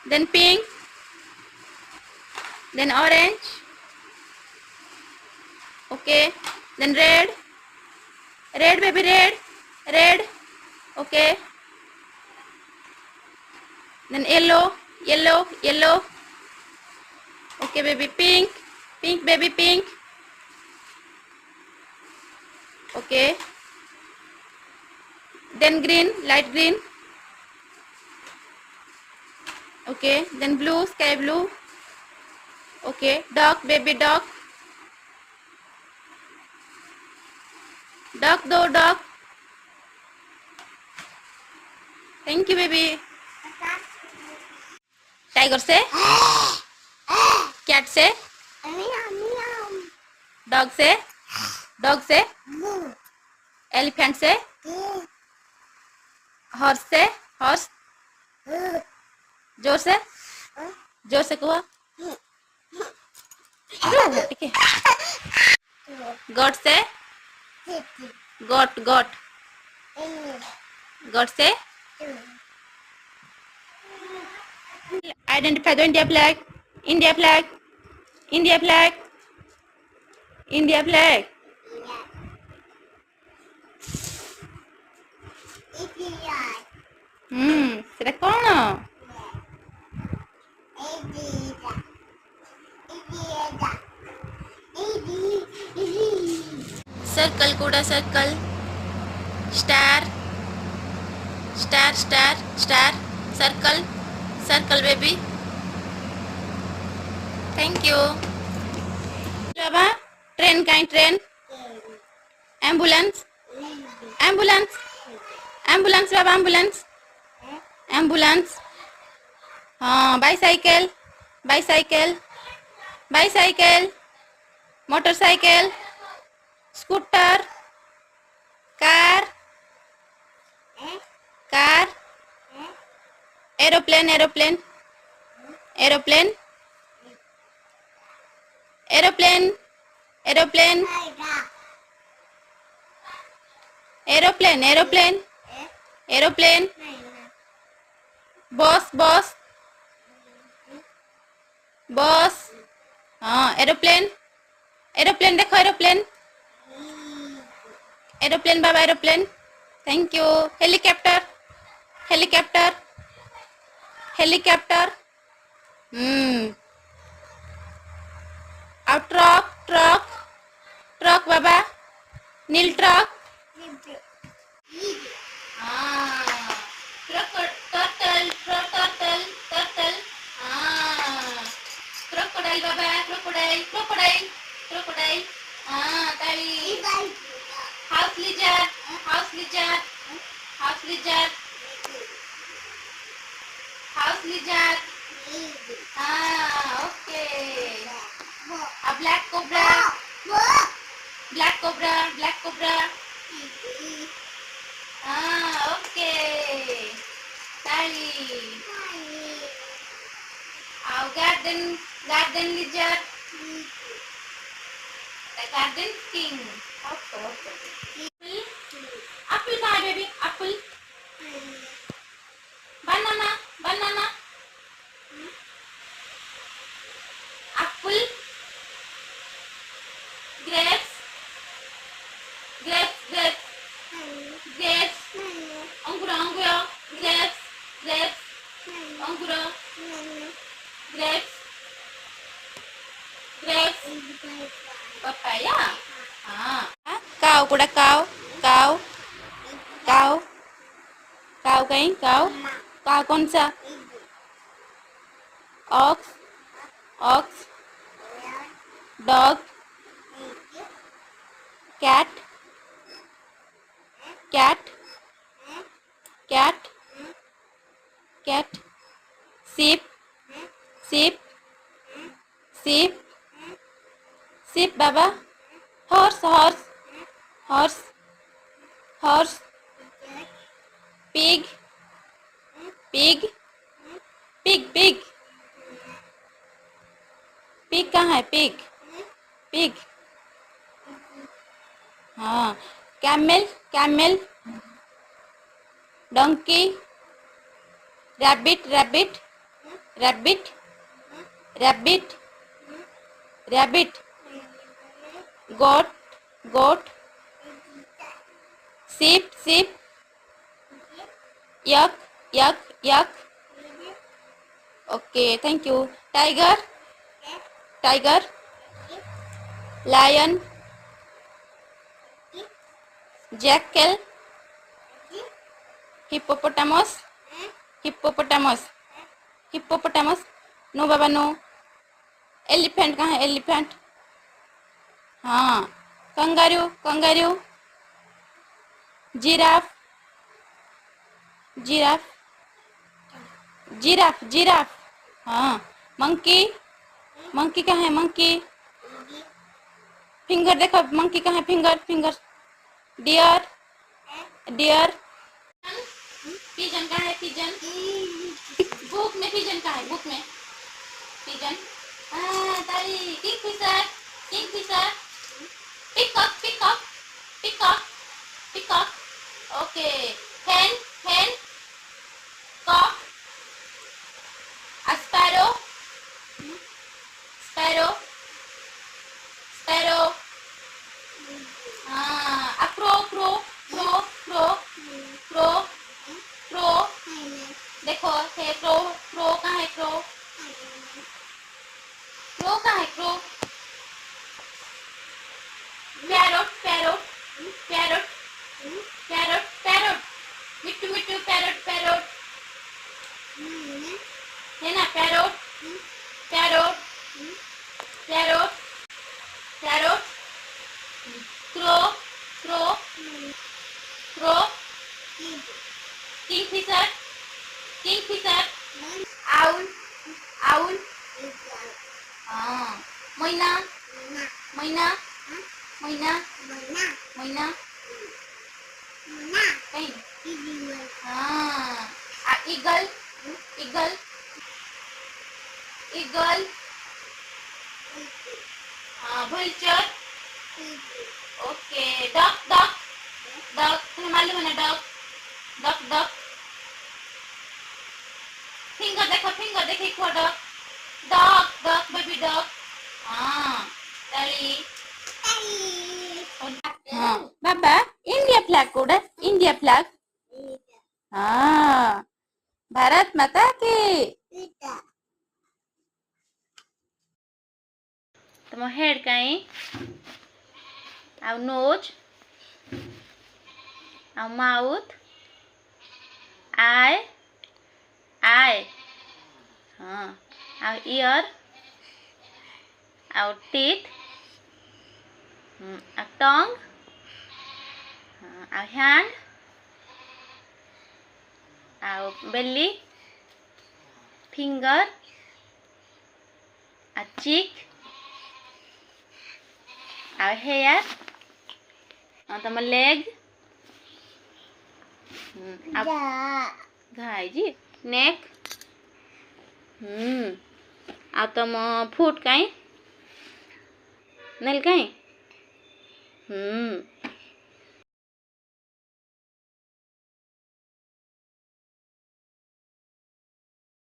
then pink, then orange, okay, then red, red baby, red, red, okay, then yellow, yellow, yellow, okay baby, pink, pink baby, pink, okay, then green, light green, okay, then blue, sky blue, okay, dark baby, dark, dark though, dark, thank you baby. Tiger से, cat से, dog से, dog से, elephant से, horse से, horse, जोर से, जोर से कहो, ठीक है, गॉट से, गॉट, गॉट, गॉट से, identify the India flag, India flag, India flag, India flag. ସେଟା କଣ? सर्कल कोड़ा circle, star, star, star, star, circle, circle baby, thank you. बाबा ट्रेन कहीं ट्रेन, एम्बुलेंस, एम्बुलेंस, एम्बुलेंस बाबा एम्बुलेंस, एम्बुलेंस, हाँ bicycle, bicycle, bicycle, motorcycle, scooter, car, car, aeroplane, aeroplane, aeroplane, aeroplane, aeroplane, aeroplane, aeroplane, aeroplane, bus, bus, bus, हाँ aeroplane, aeroplane देखो aeroplane, aeroplane बाबा aeroplane, thank you. Helicopter, helicopter, helicopter, अब truck, truck, truck बाबा, नील truck, turtle, turtle, turtle, crocodile बाबा, crocodile, crocodile, crocodile, ताली, house lizard, house lizard, house lizard, house lizard, okay. A black cobra, black cobra, black cobra, okay, tali, our garden, garden lizard, the garden king, okay, okay. Apple कहाँ है baby, apple, banana, banana, apple, grapes, grapes, grapes, grapes, angura, angura, grapes, grapes, angura, grapes, grapes, papaya, cow, kuda cow, cow, cow, cow कहीं cow, cow कौन सा? Ox, ox, dog, cat, cat, cat, cat, sheep, sheep, sheep, sheep baba, horse, horse, horse, horse, pig, pig, pig, pig, pig कहाँ है pig, pig, हाँ camel, camel, donkey, rabbit, rabbit, rabbit, rabbit, rabbit, goat, goat, sheep, sheep, yak, yak, yak. Okay, thank you. Tiger, tiger, lion, jackal, hippopotamus, hippopotamus, hippopotamus. No बाबा no. Elephant कहाँ है? Elephant. हाँ. Kangaroo, kangaroo, giraffe, giraffe, giraffe, giraffe. हाँ. Monkey, monkey कहाँ है? Monkey. Finger देखो, monkey कहाँ है? Finger, finger. Deer, deer. Pigeon कहाँ है? पिजन. बुक में पिजन कहाँ है? बुक में पिजन. हाँ तारी. Kingfisher, Kingfisher. Peacock, peacock, peacock, peacock. Okay. hen, hen, cock, sparrow, sparrow, sparrow. हाँ. crow, crow, crow, crow, crow, crow. देखो है crow, crow कहाँ है? crow, crow कहाँ है? crow. parrot, parrot, parrot, parrot, parrot. मिट्टू, मिट्टू, parrot, parrot. है ना? parrot, parrot, parrot, parrot. crow, crow, crow. kingfisher, kingfisher. owl, owl. हाँ. मैना, मैना, मैना, मैना. कहीं. हाँ. eagle, eagle, eagle. हाँ. vulture. Okay. duck, duck, duck. तुम्हें मालूम है ना? duck, duck, duck. फिंगर देखो, फिंगर देखो. एक और duck, duck, duck, baby duck. हाँ. ताली. हाँ. बाबा इंडिया फ्लैग कोड है. India flag. हाँ. भारत माता की. तुम हेड कहीं. our nose, our mouth, eye, eye. हाँ. our ear, our teeth, our tongue, our hand, our belly, finger, our cheek, our hair, तम लेग. घाई जी. नेक. आ तम फुट कहीं. नेल कहीं.